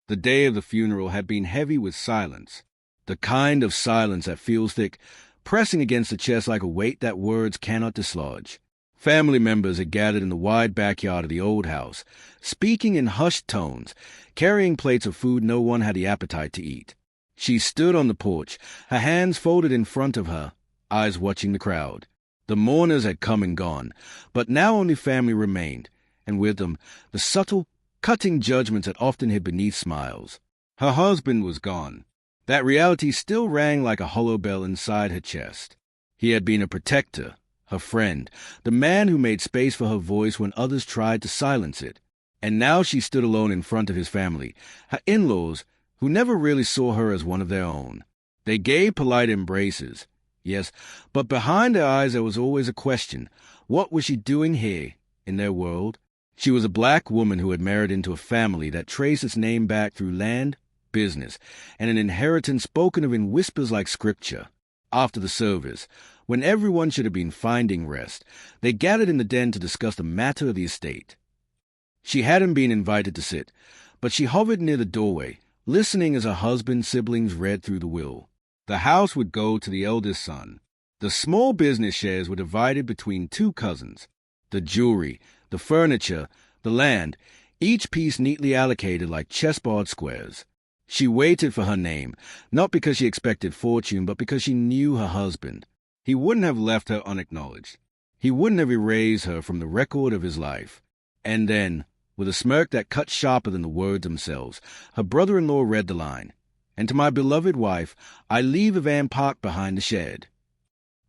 The day of the funeral had been heavy with silence, the kind of silence that feels thick, pressing against the chest like a weight that words cannot dislodge. Family members had gathered in the wide backyard of the old house, speaking in hushed tones, carrying plates of food no one had the appetite to eat. She stood on the porch, her hands folded in front of her, eyes watching the crowd. The mourners had come and gone, but now only family remained, and with them the subtle, cutting judgments that often hid beneath smiles. Her husband was gone. That reality still rang like a hollow bell inside her chest. He had been a protector, her friend, the man who made space for her voice when others tried to silence it. And now she stood alone in front of his family, her in-laws, who never really saw her as one of their own. They gave polite embraces, yes, but behind their eyes there was always a question. What was she doing here, in their world? She was a black woman who had married into a family that traced its name back through land, business, and an inheritance spoken of in whispers like scripture. After the service, when everyone should have been finding rest, they gathered in the den to discuss the matter of the estate. She hadn't been invited to sit, but she hovered near the doorway, listening as her husband's siblings read through the will. The house would go to the eldest son. The small business shares were divided between two cousins. The jewelry, the furniture, the land, each piece neatly allocated like chessboard squares. She waited for her name, not because she expected fortune, but because she knew her husband. He wouldn't have left her unacknowledged. He wouldn't have erased her from the record of his life. And then, with a smirk that cut sharper than the words themselves, her brother-in-law read the line, "And to my beloved wife, I leave a van parked behind the shed."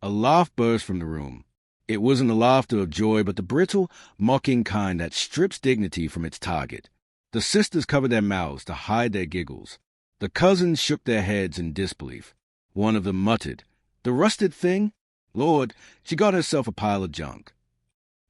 A laugh burst from the room. It wasn't the laughter of joy, but the brittle, mocking kind that strips dignity from its target. The sisters covered their mouths to hide their giggles. The cousins shook their heads in disbelief. One of them muttered, "The rusted thing? Lord, she got herself a pile of junk."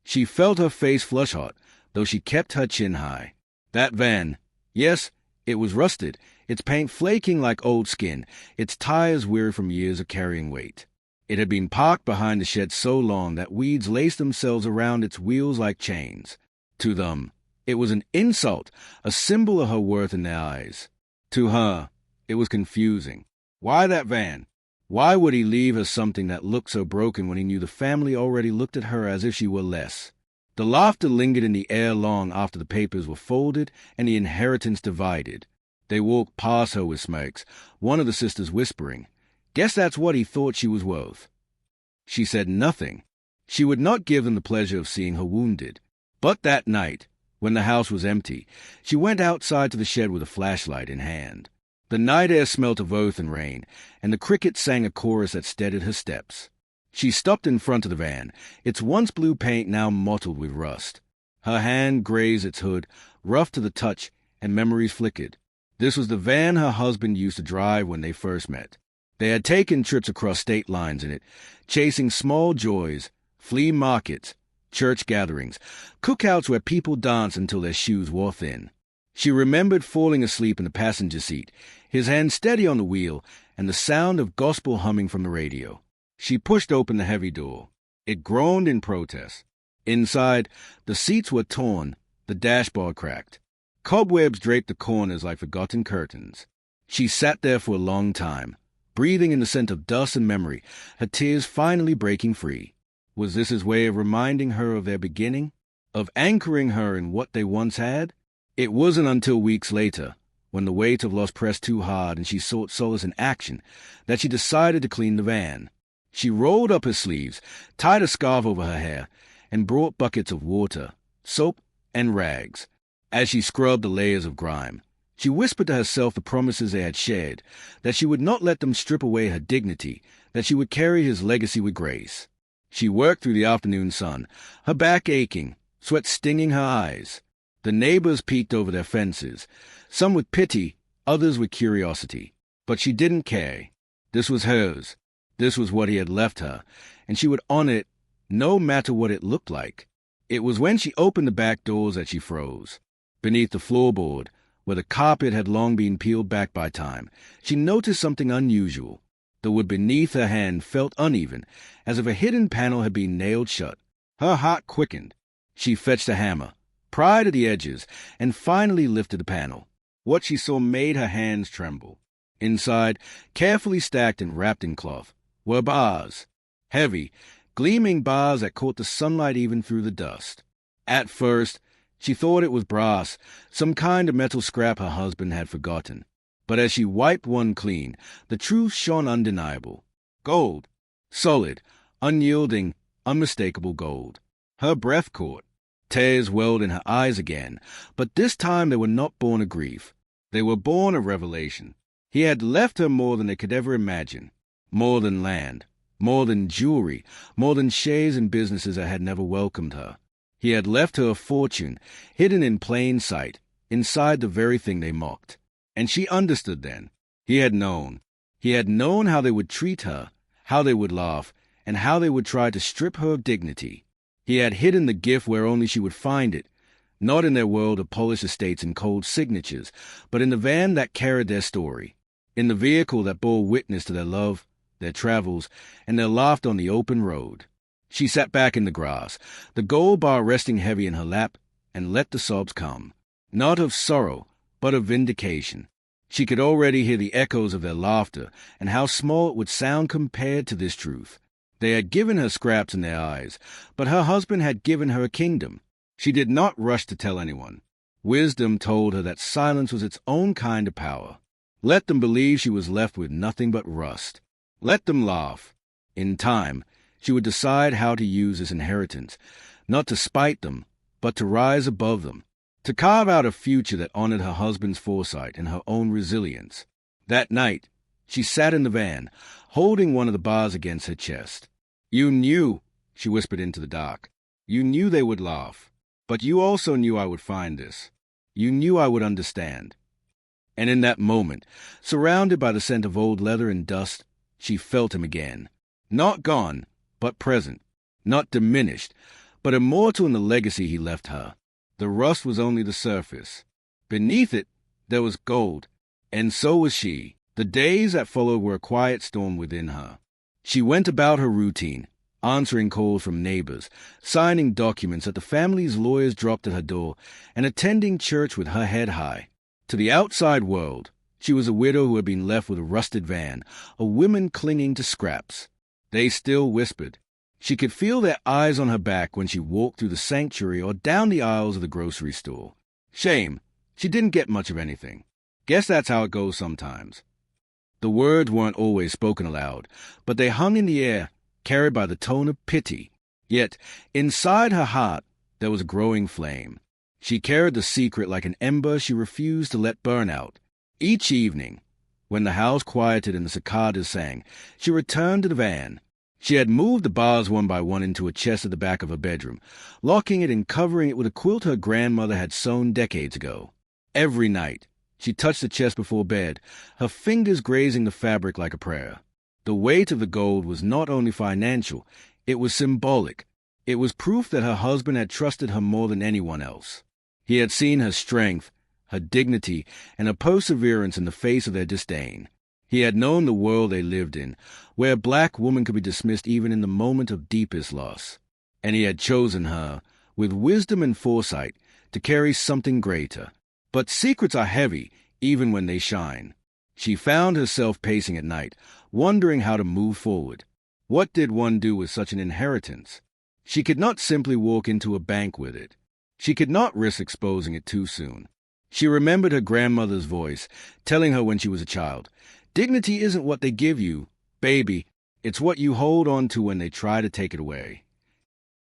She felt her face flush hot, though she kept her chin high. That van, yes, it was rusted, its paint flaking like old skin, its tires weary from years of carrying weight. It had been parked behind the shed so long that weeds laced themselves around its wheels like chains. To them, it was an insult, a symbol of her worth in their eyes. To her, it was confusing. Why that van? Why would he leave her something that looked so broken when he knew the family already looked at her as if she were less? The laughter lingered in the air long after the papers were folded and the inheritance divided. They walked past her with smirks, one of the sisters whispering, "Guess that's what he thought she was worth." She said nothing. She would not give them the pleasure of seeing her wounded. But that night, when the house was empty, she went outside to the shed with a flashlight in hand. The night air smelt of earth and rain, and the crickets sang a chorus that steadied her steps. She stopped in front of the van, its once blue paint now mottled with rust. Her hand grazed its hood, rough to the touch, and memories flickered. This was the van her husband used to drive when they first met. They had taken trips across state lines in it, chasing small joys, flea markets, church gatherings, cookouts where people danced until their shoes wore thin. She remembered falling asleep in the passenger seat, his hand steady on the wheel, and the sound of gospel humming from the radio. She pushed open the heavy door. It groaned in protest. Inside, the seats were torn, the dashboard cracked. Cobwebs draped the corners like forgotten curtains. She sat there for a long time, breathing in the scent of dust and memory, her tears finally breaking free. Was this his way of reminding her of their beginning? Of anchoring her in what they once had? It wasn't until weeks later, when the weight of loss pressed too hard and she sought solace in action, that she decided to clean the van. She rolled up her sleeves, tied a scarf over her hair, and brought buckets of water, soap, and rags. As she scrubbed the layers of grime, she whispered to herself the promises they had shared, that she would not let them strip away her dignity, that she would carry his legacy with grace. She worked through the afternoon sun, her back aching, sweat stinging her eyes. The neighbors peeked over their fences, some with pity, others with curiosity. But she didn't care. This was hers. This was what he had left her, and she would honor it no matter what it looked like. It was when she opened the back doors that she froze. Beneath the floorboard, where the carpet had long been peeled back by time, she noticed something unusual. The wood beneath her hand felt uneven, as if a hidden panel had been nailed shut. Her heart quickened. She fetched a hammer, pried at the edges, and finally lifted the panel. What she saw made her hands tremble. Inside, carefully stacked and wrapped in cloth, were bars. Heavy, gleaming bars that caught the sunlight even through the dust. At first, she thought it was brass, some kind of metal scrap her husband had forgotten. But as she wiped one clean, the truth shone undeniable. Gold. Solid, unyielding, unmistakable gold. Her breath caught. Tears welled in her eyes again, but this time they were not born of grief. They were born of revelation. He had left her more than they could ever imagine. More than land, more than jewelry, more than shares in businesses that had never welcomed her. He had left her a fortune, hidden in plain sight, inside the very thing they mocked. And she understood then. He had known. He had known how they would treat her, how they would laugh, and how they would try to strip her of dignity. He had hidden the gift where only she would find it, not in their world of polished estates and cold signatures, but in the van that carried their story, in the vehicle that bore witness to their love, their travels, and their laughter on the open road. She sat back in the grass, the gold bar resting heavy in her lap, and let the sobs come, not of sorrow, but of vindication. She could already hear the echoes of their laughter, and how small it would sound compared to this truth. They had given her scraps in their eyes, but her husband had given her a kingdom. She did not rush to tell anyone. Wisdom told her that silence was its own kind of power. Let them believe she was left with nothing but rust. Let them laugh. In time, she would decide how to use this inheritance, not to spite them, but to rise above them, to carve out a future that honored her husband's foresight and her own resilience. That night, she sat in the van, holding one of the bars against her chest. "You knew," she whispered into the dark. "You knew they would laugh. But you also knew I would find this. You knew I would understand." And in that moment, surrounded by the scent of old leather and dust, she felt him again. Not gone, but present. Not diminished, but immortal in the legacy he left her. The rust was only the surface. Beneath it, there was gold, and so was she. The days that followed were a quiet storm within her. She went about her routine, answering calls from neighbors, signing documents that the family's lawyers dropped at her door, and attending church with her head high. To the outside world, she was a widow who had been left with a rusted van, a woman clinging to scraps. They still whispered. She could feel their eyes on her back when she walked through the sanctuary or down the aisles of the grocery store. Shame. She didn't get much of anything. Guess that's how it goes sometimes. The words weren't always spoken aloud, but they hung in the air, carried by the tone of pity. Yet, inside her heart, there was a growing flame. She carried the secret like an ember she refused to let burn out. Each evening, when the house quieted and the cicadas sang, she returned to the van. She had moved the bars one by one into a chest at the back of her bedroom, locking it and covering it with a quilt her grandmother had sewn decades ago. Every night, she touched the chest before bed, her fingers grazing the fabric like a prayer. The weight of the gold was not only financial, it was symbolic. It was proof that her husband had trusted her more than anyone else. He had seen her strength, her dignity, and her perseverance in the face of their disdain. He had known the world they lived in, where a black woman could be dismissed even in the moment of deepest loss. And he had chosen her, with wisdom and foresight, to carry something greater. But secrets are heavy, even when they shine. She found herself pacing at night, wondering how to move forward. What did one do with such an inheritance? She could not simply walk into a bank with it. She could not risk exposing it too soon. She remembered her grandmother's voice, telling her when she was a child, "Dignity isn't what they give you, baby. It's what you hold on to when they try to take it away."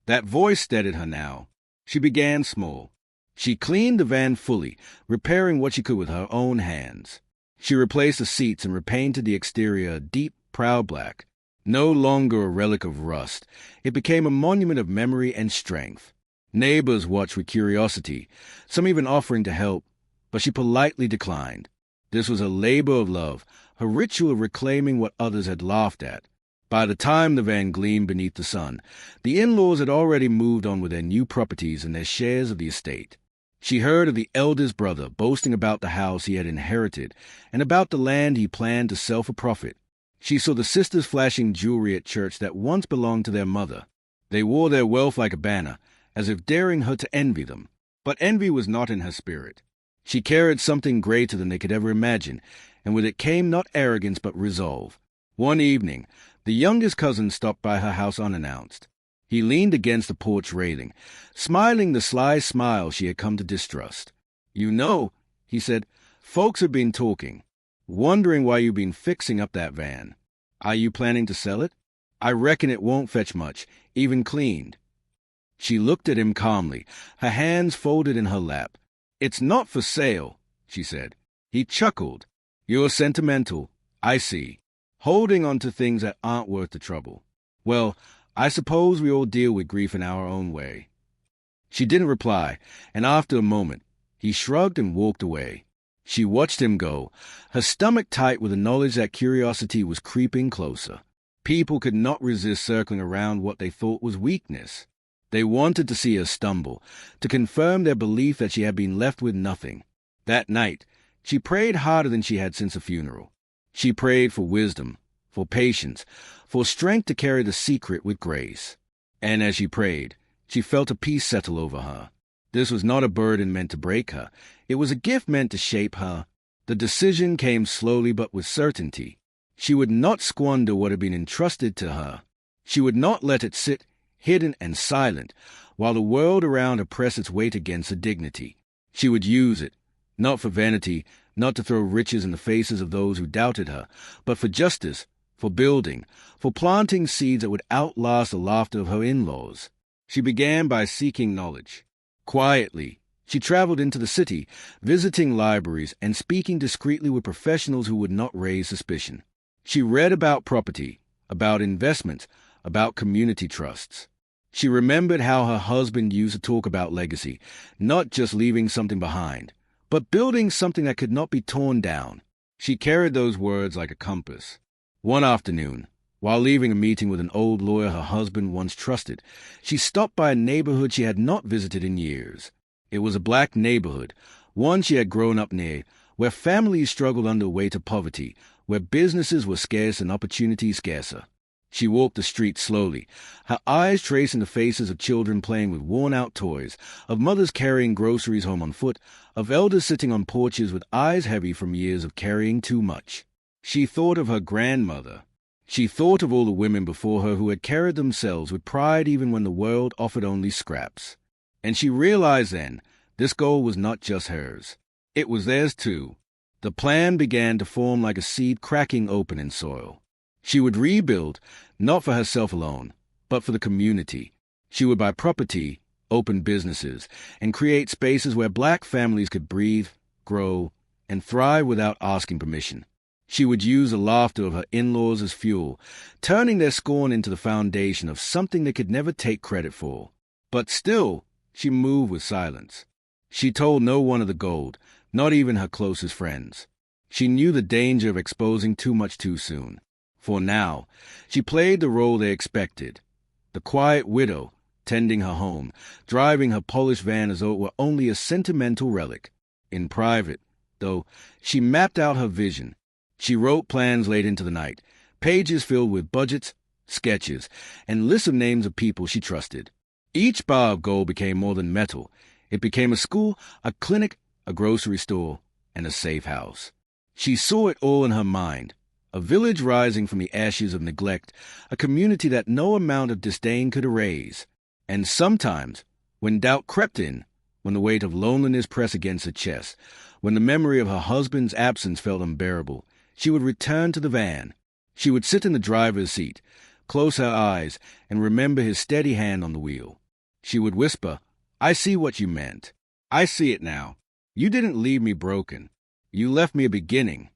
That voice steadied her now. She began small. She cleaned the van fully, repairing what she could with her own hands. She replaced the seats and repainted the exterior a deep, proud black. No longer a relic of rust, it became a monument of memory and strength. Neighbors watched with curiosity, some even offering to help, but she politely declined. This was a labor of love, a ritual of reclaiming what others had laughed at. By the time the van gleamed beneath the sun, the in-laws had already moved on with their new properties and their shares of the estate. She heard of the eldest brother boasting about the house he had inherited and about the land he planned to sell for profit. She saw the sisters flashing jewelry at church that once belonged to their mother. They wore their wealth like a banner, as if daring her to envy them. But envy was not in her spirit. She carried something greater than they could ever imagine, and with it came not arrogance but resolve. One evening, the youngest cousin stopped by her house unannounced. He leaned against the porch railing, smiling the sly smile she had come to distrust. "You know," he said, "folks have been talking, wondering why you've been fixing up that van. Are you planning to sell it? I reckon it won't fetch much, even cleaned." She looked at him calmly, her hands folded in her lap. "It's not for sale," she said. He chuckled. "You're sentimental, I see. Holding on to things that aren't worth the trouble. Well, I suppose we all deal with grief in our own way." She didn't reply, and after a moment, he shrugged and walked away. She watched him go, her stomach tight with the knowledge that curiosity was creeping closer. People could not resist circling around what they thought was weakness. They wanted to see her stumble, to confirm their belief that she had been left with nothing. That night, she prayed harder than she had since the funeral. She prayed for wisdom, for patience, for strength to carry the secret with grace. And as she prayed, she felt a peace settle over her. This was not a burden meant to break her. It was a gift meant to shape her. The decision came slowly but with certainty. She would not squander what had been entrusted to her. She would not let it sit hidden and silent, while the world around her pressed its weight against her dignity. She would use it, not for vanity, not to throw riches in the faces of those who doubted her, but for justice, for building, for planting seeds that would outlast the laughter of her in-laws. She began by seeking knowledge. Quietly, she traveled into the city, visiting libraries and speaking discreetly with professionals who would not raise suspicion. She read about property, about investments, about community trusts. She remembered how her husband used to talk about legacy, not just leaving something behind, but building something that could not be torn down. She carried those words like a compass. One afternoon, while leaving a meeting with an old lawyer her husband once trusted, she stopped by a neighborhood she had not visited in years. It was a black neighborhood, one she had grown up near, where families struggled under the weight of poverty, where businesses were scarce and opportunities scarcer. She walked the street slowly, her eyes tracing the faces of children playing with worn-out toys, of mothers carrying groceries home on foot, of elders sitting on porches with eyes heavy from years of carrying too much. She thought of her grandmother. She thought of all the women before her who had carried themselves with pride even when the world offered only scraps. And she realized then, this goal was not just hers. It was theirs too. The plan began to form like a seed cracking open in soil. She would rebuild, not for herself alone, but for the community. She would buy property, open businesses, and create spaces where black families could breathe, grow, and thrive without asking permission. She would use the laughter of her in-laws as fuel, turning their scorn into the foundation of something they could never take credit for. But still, she moved with silence. She told no one of the gold, not even her closest friends. She knew the danger of exposing too much too soon. For now, she played the role they expected. The quiet widow, tending her home, driving her polished van as though it were only a sentimental relic. In private, though, she mapped out her vision. She wrote plans late into the night, pages filled with budgets, sketches, and lists of names of people she trusted. Each bar of gold became more than metal. It became a school, a clinic, a grocery store, and a safe house. She saw it all in her mind. A village rising from the ashes of neglect, a community that no amount of disdain could erase. And sometimes, when doubt crept in, when the weight of loneliness pressed against her chest, when the memory of her husband's absence felt unbearable, she would return to the van. She would sit in the driver's seat, close her eyes, and remember his steady hand on the wheel. She would whisper, "I see what you meant. I see it now. You didn't leave me broken. You left me a beginning."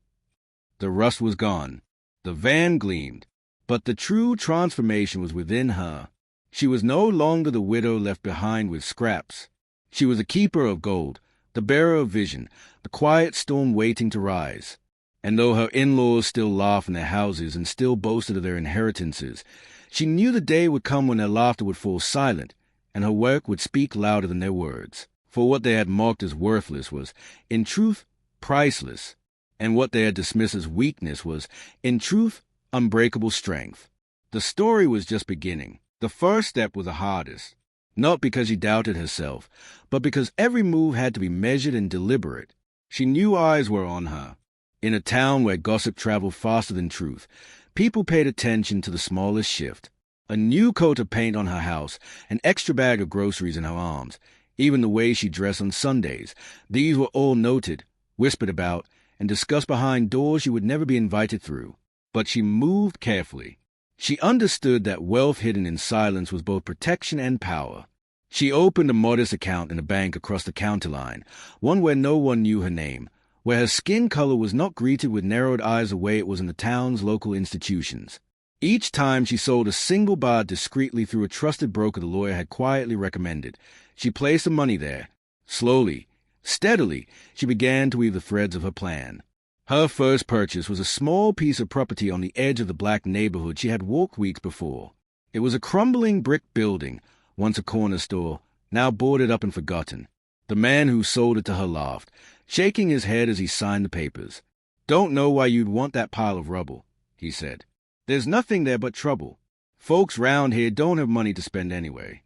The rust was gone. The van gleamed. But the true transformation was within her. She was no longer the widow left behind with scraps. She was the keeper of gold, the bearer of vision, the quiet storm waiting to rise. And though her in-laws still laughed in their houses and still boasted of their inheritances, she knew the day would come when their laughter would fall silent, and her work would speak louder than their words. For what they had mocked as worthless was, in truth, priceless. And what they had dismissed as weakness was, in truth, unbreakable strength. The story was just beginning. The first step was the hardest. Not because she doubted herself, but because every move had to be measured and deliberate. She knew eyes were on her. In a town where gossip traveled faster than truth, people paid attention to the smallest shift. A new coat of paint on her house, an extra bag of groceries in her arms, even the way she dressed on Sundays. These were all noted, whispered about, and discussed behind doors you would never be invited through. But she moved carefully. She understood that wealth hidden in silence was both protection and power. She opened a modest account in a bank across the county line, one where no one knew her name, where her skin color was not greeted with narrowed eyes the way it was in the town's local institutions. Each time she sold a single bond discreetly through a trusted broker the lawyer had quietly recommended, she placed the money there. Slowly, steadily, she began to weave the threads of her plan. Her first purchase was a small piece of property on the edge of the black neighborhood she had walked weeks before. It was a crumbling brick building, once a corner store, now boarded up and forgotten. The man who sold it to her laughed, shaking his head as he signed the papers. "Don't know why you'd want that pile of rubble," he said. "There's nothing there but trouble. Folks round here don't have money to spend anyway."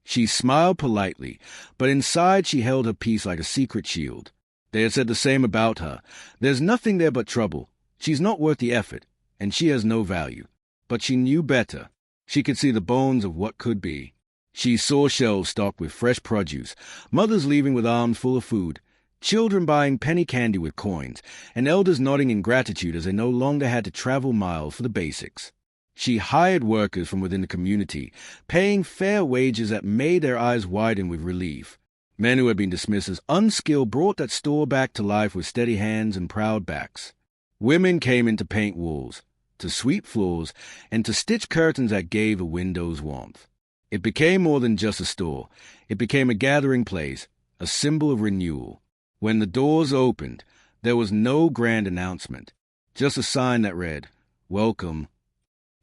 She smiled politely, but inside she held her peace like a secret shield. They had said the same about her. There's nothing there but trouble. She's not worth the effort, and she has no value. But she knew better. She could see the bones of what could be. She saw shelves stocked with fresh produce, mothers leaving with arms full of food, children buying penny candy with coins, and elders nodding in gratitude as they no longer had to travel miles for the basics. She hired workers from within the community, paying fair wages that made their eyes widen with relief. Men who had been dismissed as unskilled brought that store back to life with steady hands and proud backs. Women came in to paint walls, to sweep floors, and to stitch curtains that gave the windows warmth. It became more than just a store. It became a gathering place, a symbol of renewal. When the doors opened, there was no grand announcement, just a sign that read, "Welcome."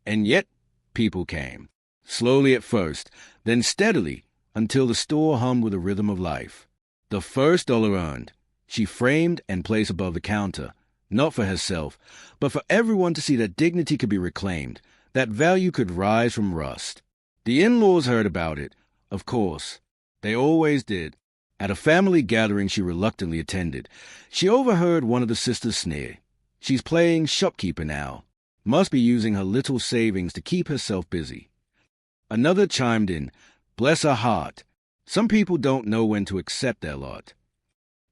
And yet, people came. Slowly at first, then steadily, until the store hummed with a rhythm of life. The first dollar earned, she framed and placed above the counter, not for herself, but for everyone to see that dignity could be reclaimed, that value could rise from rust. The in-laws heard about it, of course. They always did. At a family gathering she reluctantly attended, she overheard one of the sisters sneer. "She's playing shopkeeper now. Must be using her little savings to keep herself busy." Another chimed in, "Bless her heart. Some people don't know when to accept their lot."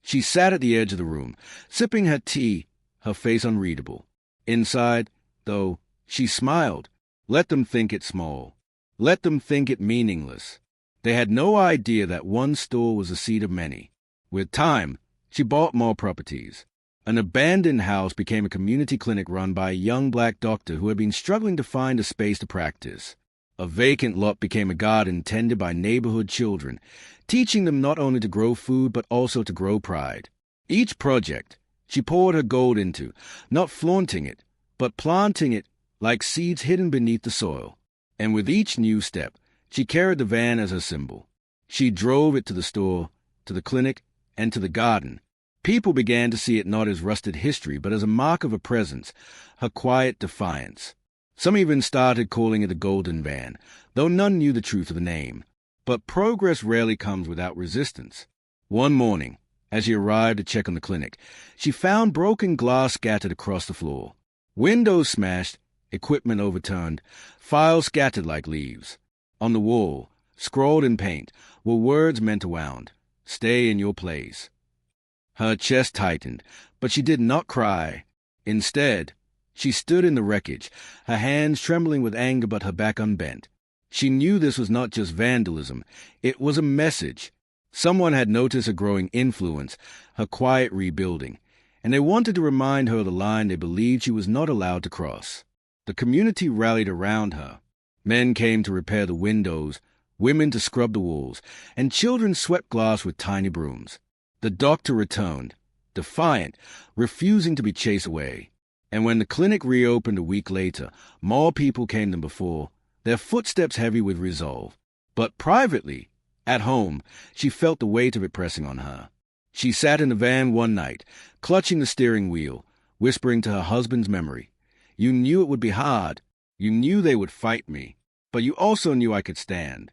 She sat at the edge of the room, sipping her tea, her face unreadable. Inside, though, she smiled. Let them think it small. Let them think it meaningless. They had no idea that one store was the seed of many. With time, she bought more properties. An abandoned house became a community clinic run by a young black doctor who had been struggling to find a space to practice. A vacant lot became a garden tended by neighborhood children, teaching them not only to grow food but also to grow pride. Each project she poured her gold into, not flaunting it, but planting it like seeds hidden beneath the soil. And with each new step, she carried the van as her symbol. She drove it to the store, to the clinic, and to the garden. People began to see it not as rusted history, but as a mark of her presence, her quiet defiance. Some even started calling it the Golden Van, though none knew the truth of the name. But progress rarely comes without resistance. One morning, as she arrived to check on the clinic, she found broken glass scattered across the floor. Windows smashed, equipment overturned, files scattered like leaves. On the wall, scrawled in paint, were words meant to wound. "Stay in your place." Her chest tightened, but she did not cry. Instead, she stood in the wreckage, her hands trembling with anger but her back unbent. She knew this was not just vandalism, it was a message. Someone had noticed her growing influence, her quiet rebuilding, and they wanted to remind her of the line they believed she was not allowed to cross. The community rallied around her. Men came to repair the windows, women to scrub the walls, and children swept glass with tiny brooms. The doctor returned, defiant, refusing to be chased away. And when the clinic reopened a week later, more people came than before, their footsteps heavy with resolve. But privately, at home, she felt the weight of it pressing on her. She sat in the van one night, clutching the steering wheel, whispering to her husband's memory, "You knew it would be hard. You knew they would fight me. But you also knew I could stand."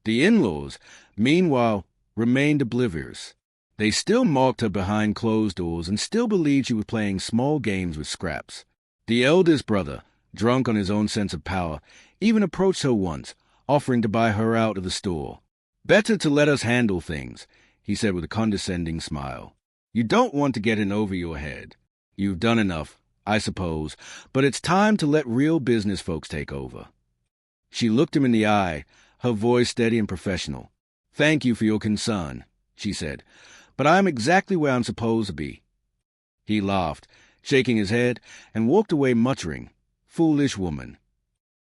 The in-laws, meanwhile, remained oblivious. They still mocked her behind closed doors and still believed she was playing small games with scraps. The eldest brother, drunk on his own sense of power, even approached her once, offering to buy her out of the store. "Better to let us handle things," he said with a condescending smile. "You don't want to get in over your head. You've done enough, I suppose, but it's time to let real business folks take over." She looked him in the eye, her voice steady and professional. "Thank you for your concern," she said, "but I'm exactly where I'm supposed to be." He laughed, shaking his head, and walked away muttering, "Foolish woman."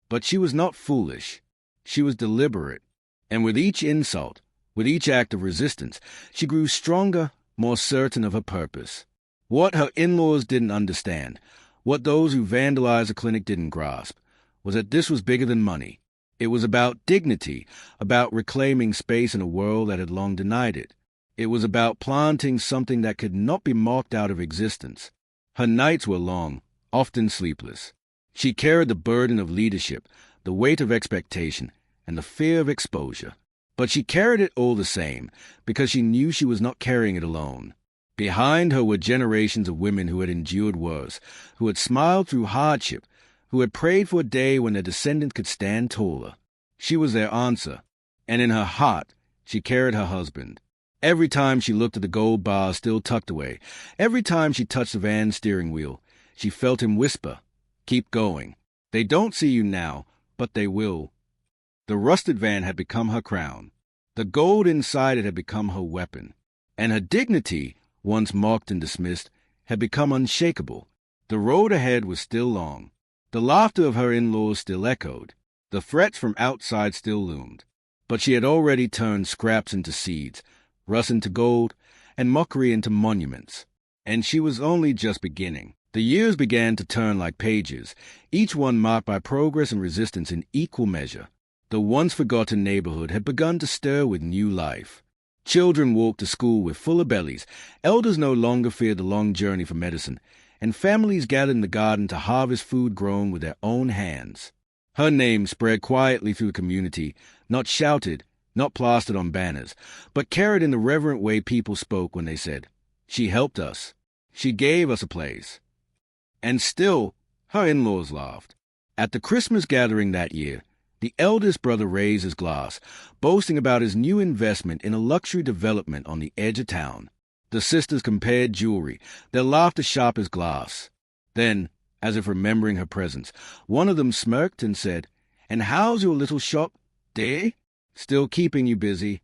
But she was not foolish. She was deliberate, and with each insult, with each act of resistance, she grew stronger, more certain of her purpose. What her in-laws didn't understand, what those who vandalized the clinic didn't grasp, was that this was bigger than money. It was about dignity, about reclaiming space in a world that had long denied it. It was about planting something that could not be mocked out of existence. Her nights were long, often sleepless. She carried the burden of leadership, the weight of expectation, and the fear of exposure. But she carried it all the same, because she knew she was not carrying it alone. Behind her were generations of women who had endured worse, who had smiled through hardship, who had prayed for a day when their descendants could stand taller. She was their answer, and in her heart she carried her husband. Every time she looked at the gold bar still tucked away, every time she touched the van's steering wheel, she felt him whisper, "Keep going. They don't see you now, but they will." The rusted van had become her crown. The gold inside it had become her weapon. And her dignity, once mocked and dismissed, had become unshakable. The road ahead was still long. The laughter of her in-laws still echoed. The threats from outside still loomed. But she had already turned scraps into seeds, rust into gold, and mockery into monuments. And she was only just beginning. The years began to turn like pages, each one marked by progress and resistance in equal measure. The once-forgotten neighborhood had begun to stir with new life. Children walked to school with fuller bellies, elders no longer feared the long journey for medicine, and families gathered in the garden to harvest food grown with their own hands. Her name spread quietly through the community, not shouted, not plastered on banners, but carried in the reverent way people spoke when they said, "She helped us. She gave us a place." And still, her in-laws laughed. At the Christmas gathering that year, the eldest brother raised his glass, boasting about his new investment in a luxury development on the edge of town. The sisters compared jewelry, their laughter sharp as glass. Then, as if remembering her presence, one of them smirked and said, "And how's your little shop, dear? Still keeping you busy?"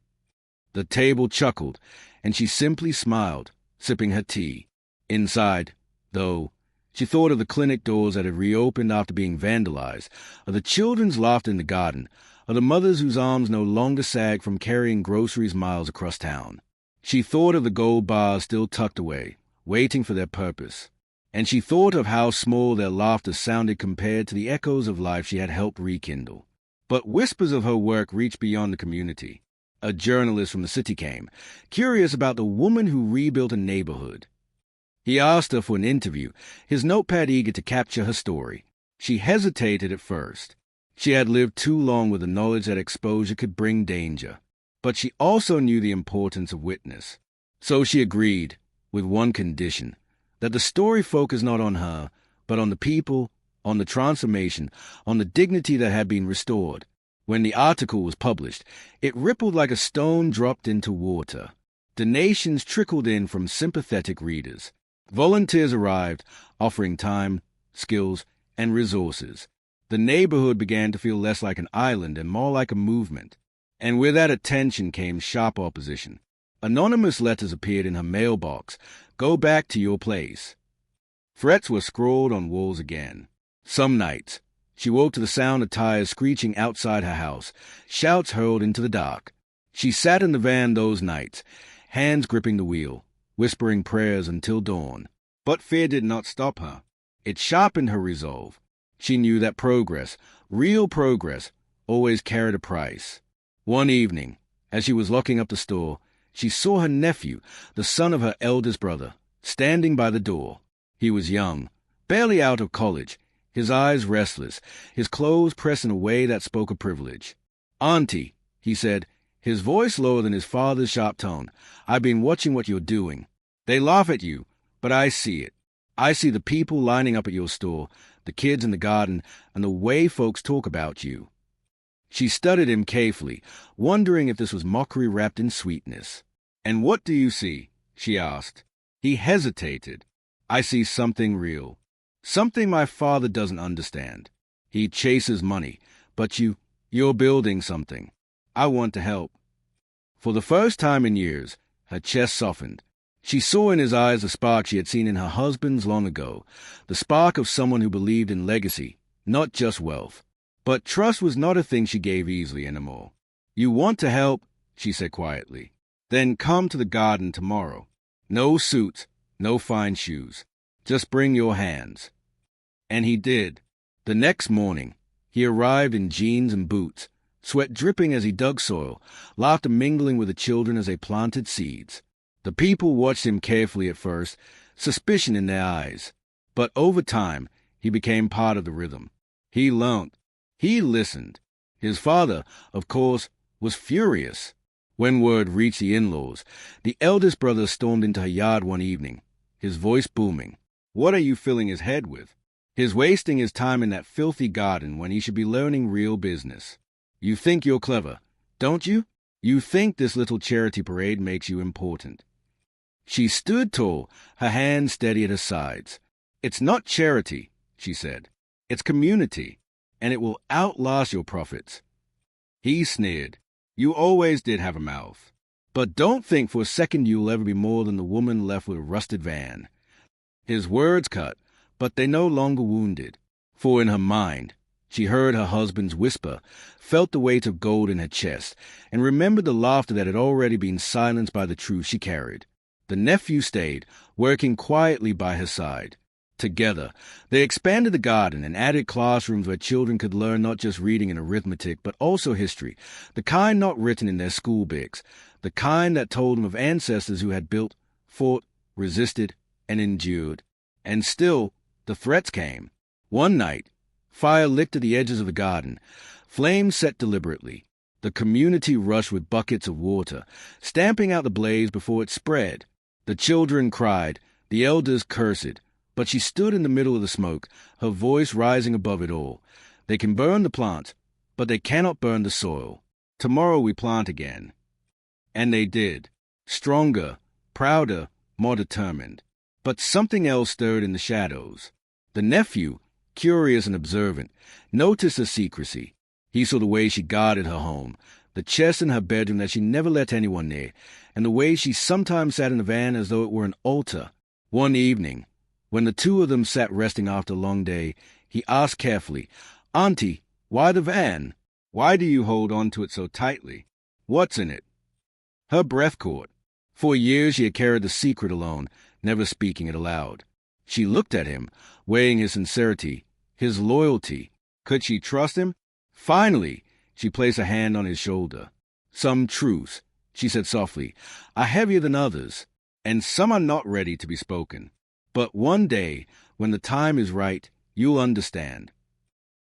The table chuckled, and she simply smiled, sipping her tea. Inside, though, she thought of the clinic doors that had reopened after being vandalized, of the children's laughter in the garden, of the mothers whose arms no longer sagged from carrying groceries miles across town. She thought of the gold bars still tucked away, waiting for their purpose. And she thought of how small their laughter sounded compared to the echoes of life she had helped rekindle. But whispers of her work reached beyond the community. A journalist from the city came, curious about the woman who rebuilt a neighborhood. He asked her for an interview, his notepad eager to capture her story. She hesitated at first. She had lived too long with the knowledge that exposure could bring danger. But she also knew the importance of witness. So she agreed, with one condition, that the story focus not on her, but on the people, on the transformation, on the dignity that had been restored. When the article was published, it rippled like a stone dropped into water. Donations trickled in from sympathetic readers. Volunteers arrived, offering time, skills, and resources. The neighborhood began to feel less like an island and more like a movement. And with that attention came sharp opposition. Anonymous letters appeared in her mailbox. "Go back to your place." Threats were scrawled on walls again. Some nights, she woke to the sound of tires screeching outside her house, shouts hurled into the dark. She sat in the van those nights, hands gripping the wheel, whispering prayers until dawn. But fear did not stop her. It sharpened her resolve. She knew that progress, real progress, always carried a price. One evening, as she was locking up the store, she saw her nephew, the son of her eldest brother, standing by the door. He was young, barely out of college, his eyes restless, his clothes pressed in a way that spoke of privilege. "Auntie," he said, his voice lower than his father's sharp tone. "I've been watching what you're doing. They laugh at you, but I see it. I see the people lining up at your store, the kids in the garden, and the way folks talk about you." She studied him carefully, wondering if this was mockery wrapped in sweetness. "And what do you see?" she asked. He hesitated. "I see something real. Something my father doesn't understand. He chases money, but you're building something. I want to help." For the first time in years, her chest softened. She saw in his eyes the spark she had seen in her husband's long ago, the spark of someone who believed in legacy, not just wealth. But trust was not a thing she gave easily anymore. "You want to help," she said quietly. "Then come to the garden tomorrow. No suits, no fine shoes. Just bring your hands." And he did. The next morning, he arrived in jeans and boots, sweat dripping as he dug soil, laughter mingling with the children as they planted seeds. The people watched him carefully at first, suspicion in their eyes. But over time, he became part of the rhythm. He learned. He listened. His father, of course, was furious. When word reached the in-laws, the eldest brother stormed into her yard one evening, his voice booming. "What are you filling his head with? He's wasting his time in that filthy garden when he should be learning real business. You think you're clever, don't you? You think this little charity parade makes you important." She stood tall, her hands steady at her sides. "It's not charity," she said. "It's community, and it will outlast your profits." He sneered. "You always did have a mouth. But don't think for a second you'll ever be more than the woman left with a rusted van." His words cut, but they no longer wounded. For in her mind, she heard her husband's whisper, felt the weight of gold in her chest, and remembered the laughter that had already been silenced by the truth she carried. The nephew stayed, working quietly by her side. Together, they expanded the garden and added classrooms where children could learn not just reading and arithmetic, but also history, the kind not written in their school books, the kind that told them of ancestors who had built, fought, resisted, and endured. And still, the threats came. One night, fire licked at the edges of the garden. Flames set deliberately. The community rushed with buckets of water, stamping out the blaze before it spread. The children cried, the elders cursed, but she stood in the middle of the smoke, her voice rising above it all. "They can burn the plants, but they cannot burn the soil. Tomorrow we plant again." And they did. Stronger, prouder, more determined. But something else stirred in the shadows. The nephew, curious and observant, noticed her secrecy. He saw the way she guarded her home, the chest in her bedroom that she never let anyone near, and the way she sometimes sat in the van as though it were an altar. One evening, when the two of them sat resting after a long day, he asked carefully, "Auntie, why the van? Why do you hold on to it so tightly? What's in it?" Her breath caught. For years she had carried the secret alone, never speaking it aloud. She looked at him, weighing his sincerity, his loyalty. Could she trust him? Finally, she placed a hand on his shoulder. "Some truths," she said softly, "are heavier than others, and some are not ready to be spoken. But one day, when the time is right, you'll understand."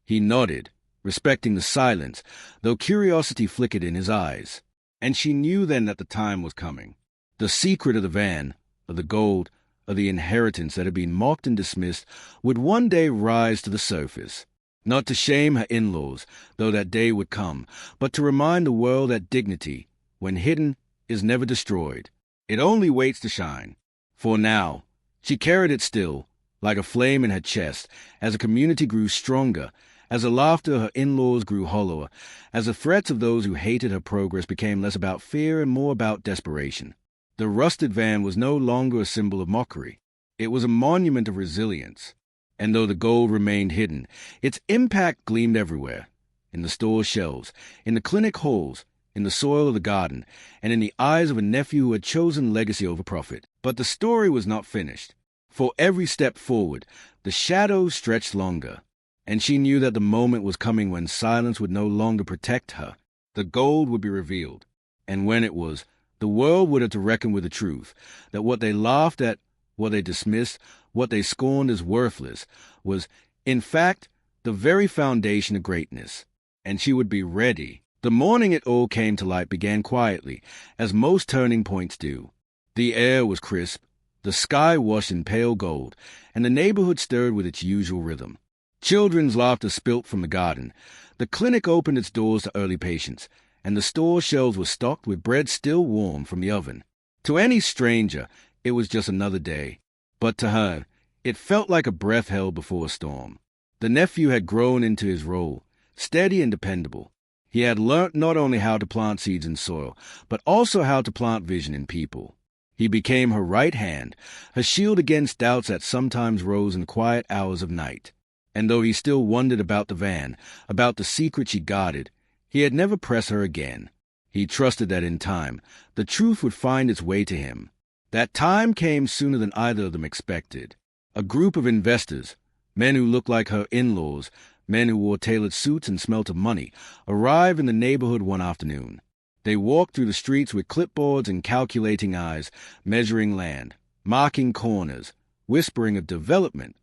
He nodded, respecting the silence, though curiosity flickered in his eyes. And she knew then that the time was coming. The secret of the van, of the gold, of the inheritance that had been mocked and dismissed, would one day rise to the surface. Not to shame her in-laws, though that day would come, but to remind the world that dignity, when hidden, is never destroyed. It only waits to shine. For now, she carried it still, like a flame in her chest, as the community grew stronger, as the laughter of her in-laws grew hollower, as the threats of those who hated her progress became less about fear and more about desperation. The rusted van was no longer a symbol of mockery. It was a monument of resilience. And though the gold remained hidden, its impact gleamed everywhere, in the store shelves, in the clinic halls, in the soil of the garden, and in the eyes of a nephew who had chosen legacy over profit. But the story was not finished. For every step forward, the shadows stretched longer, and she knew that the moment was coming when silence would no longer protect her. The gold would be revealed, and when it was, the world would have to reckon with the truth, that what they laughed at, what they dismissed, what they scorned as worthless, was, in fact, the very foundation of greatness. And she would be ready. The The morning it all came to light began quietly, as most turning points do. The air was crisp, the sky washed in pale gold, and the neighborhood stirred with its usual rhythm. Children's laughter spilt from the garden. The clinic opened its doors to early patients, and the store shelves were stocked with bread still warm from the oven. To any stranger, it was just another day, but to her, it felt like a breath held before a storm. The nephew had grown into his role, steady and dependable. He had learnt not only how to plant seeds in soil, but also how to plant vision in people. He became her right hand, her shield against doubts that sometimes rose in quiet hours of night. And though he still wondered about the van, about the secret she guarded, he had never pressed her again. He trusted that in time, the truth would find its way to him. That time came sooner than either of them expected. A group of investors, men who looked like her in-laws, men who wore tailored suits and smelt of money, arrived in the neighborhood one afternoon. They walked through the streets with clipboards and calculating eyes, measuring land, marking corners, whispering of development.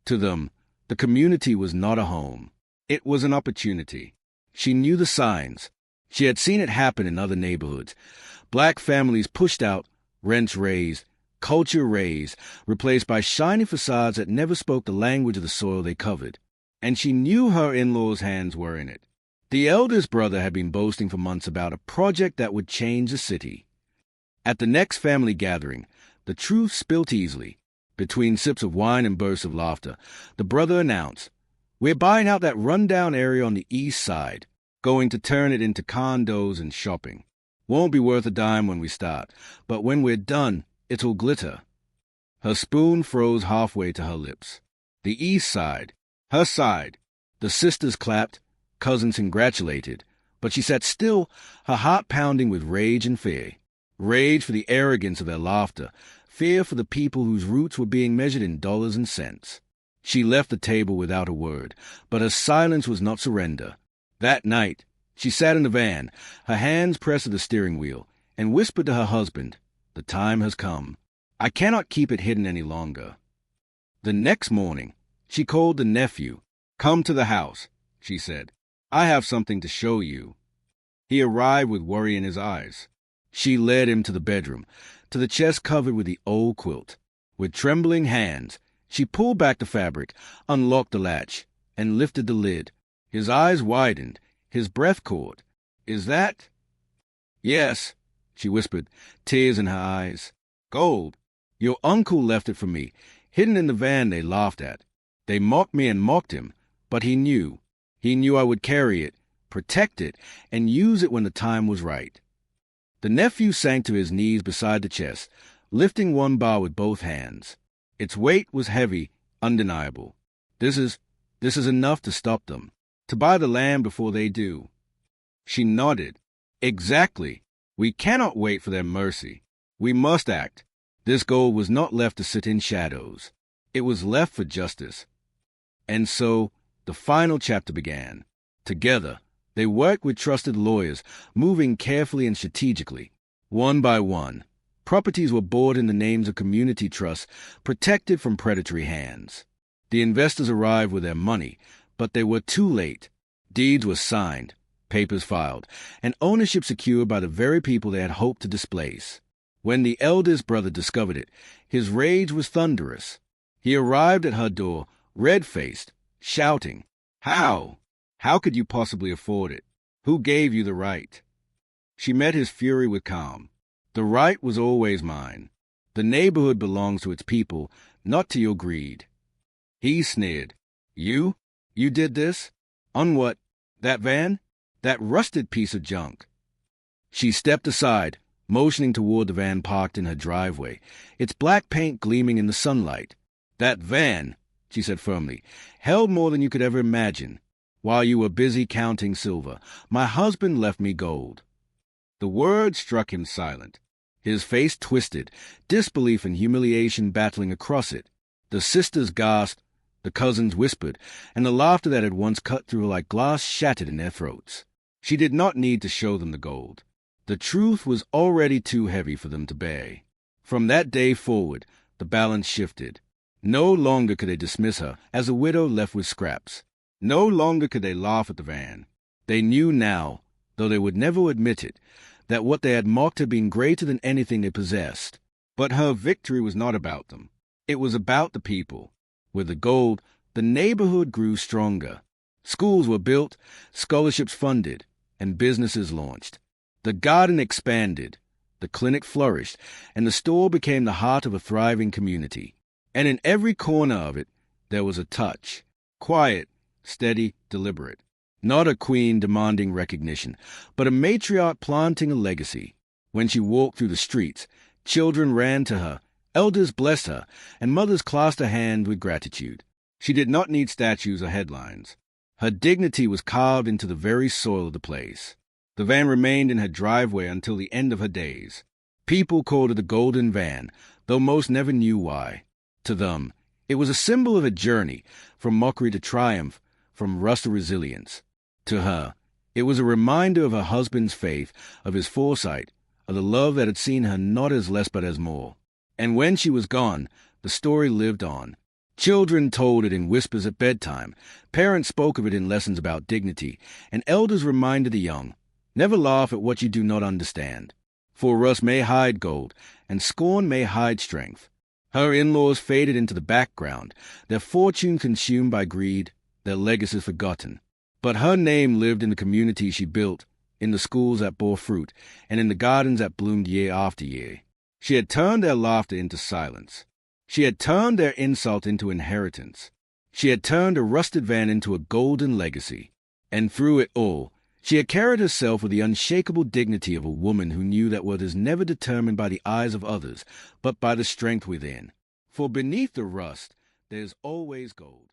To them, the community was not a home. It was an opportunity. She knew the signs. She had seen it happen in other neighborhoods. Black families pushed out, rents raised, culture raised, replaced by shiny facades that never spoke the language of the soil they covered. And she knew her in-laws' hands were in it. The eldest brother had been boasting for months about a project that would change the city. At the next family gathering, the truth spilt easily. Between sips of wine and bursts of laughter, the brother announced, "We're buying out that rundown area on the east side, going to turn it into condos and shopping. Won't be worth a dime when we start, but when we're done, it'll glitter." Her spoon froze halfway to her lips. The east side, her side. The sisters clapped, cousins congratulated, but she sat still, her heart pounding with rage and fear. Rage for the arrogance of their laughter, fear for the people whose roots were being measured in dollars and cents. She left the table without a word, but her silence was not surrender. That night, she sat in the van, her hands pressed to the steering wheel, and whispered to her husband, "The time has come. I cannot keep it hidden any longer." The next morning, she called the nephew. "Come to the house," she said. "I have something to show you." He arrived with worry in his eyes. She led him to the bedroom, to the chest covered with the old quilt. With trembling hands, she pulled back the fabric, unlocked the latch, and lifted the lid. His eyes widened, his breath caught. "Is that—" "Yes," she whispered, tears in her eyes. "Gold. Your uncle left it for me. Hidden in the van they laughed at. They mocked me and mocked him, but he knew. He knew I would carry it, protect it, and use it when the time was right." The nephew sank to his knees beside the chest, lifting one bar with both hands. Its weight was heavy, undeniable. This is enough to stop them, to buy the land before they do." She nodded. "Exactly. We cannot wait for their mercy. We must act. This gold was not left to sit in shadows. It was left for justice." And so, the final chapter began. Together, they worked with trusted lawyers, moving carefully and strategically. One by one, properties were bought in the names of community trusts, protected from predatory hands. The investors arrived with their money, but they were too late. Deeds were signed, papers filed, and ownership secured by the very people they had hoped to displace. When the eldest brother discovered it, his rage was thunderous. He arrived at her door, red-faced, shouting, "How? How could you possibly afford it? Who gave you the right?" She met his fury with calm. "The right was always mine. The neighborhood belongs to its people, not to your greed." He sneered. You? You did this? On what? That van? That rusted piece of junk." She stepped aside, motioning toward the van parked in her driveway, its black paint gleaming in the sunlight. "That van," she said firmly, "held more than you could ever imagine. While you were busy counting silver, my husband left me gold." The words struck him silent. His face twisted, disbelief and humiliation battling across it. The sisters gasped, the cousins whispered, and the laughter that had once cut through like glass shattered in their throats. She did not need to show them the gold. The truth was already too heavy for them to bear. From that day forward, the balance shifted. No longer could they dismiss her as a widow left with scraps. No longer could they laugh at the van. They knew now though they would never admit it, that what they had mocked had been greater than anything they possessed. But her victory was not about them. It was about the people. With the gold, the neighborhood grew stronger. Schools were built, scholarships funded, and businesses launched. The garden expanded, the clinic flourished, and the store became the heart of a thriving community. And in every corner of it, there was a touch. Quiet, steady, deliberate. Not a queen demanding recognition, but a matriarch planting a legacy. When she walked through the streets, children ran to her, elders blessed her, and mothers clasped her hand with gratitude. She did not need statues or headlines. Her dignity was carved into the very soil of the place. The van remained in her driveway until the end of her days. People called it the Golden Van, though most never knew why. To them, it was a symbol of a journey, from mockery to triumph, from rust to resilience. To her, it was a reminder of her husband's faith, of his foresight, of the love that had seen her not as less but as more. And when she was gone, the story lived on. Children told it in whispers at bedtime, parents spoke of it in lessons about dignity, and elders reminded the young, never laugh at what you do not understand. For rust may hide gold, and scorn may hide strength. Her in-laws faded into the background, their fortune consumed by greed, their legacies forgotten. But her name lived in the community she built, in the schools that bore fruit, and in the gardens that bloomed year after year. She had turned their laughter into silence. She had turned their insult into inheritance. She had turned a rusted van into a golden legacy. And through it all, she had carried herself with the unshakable dignity of a woman who knew that worth is never determined by the eyes of others, but by the strength within. For beneath the rust, there is always gold.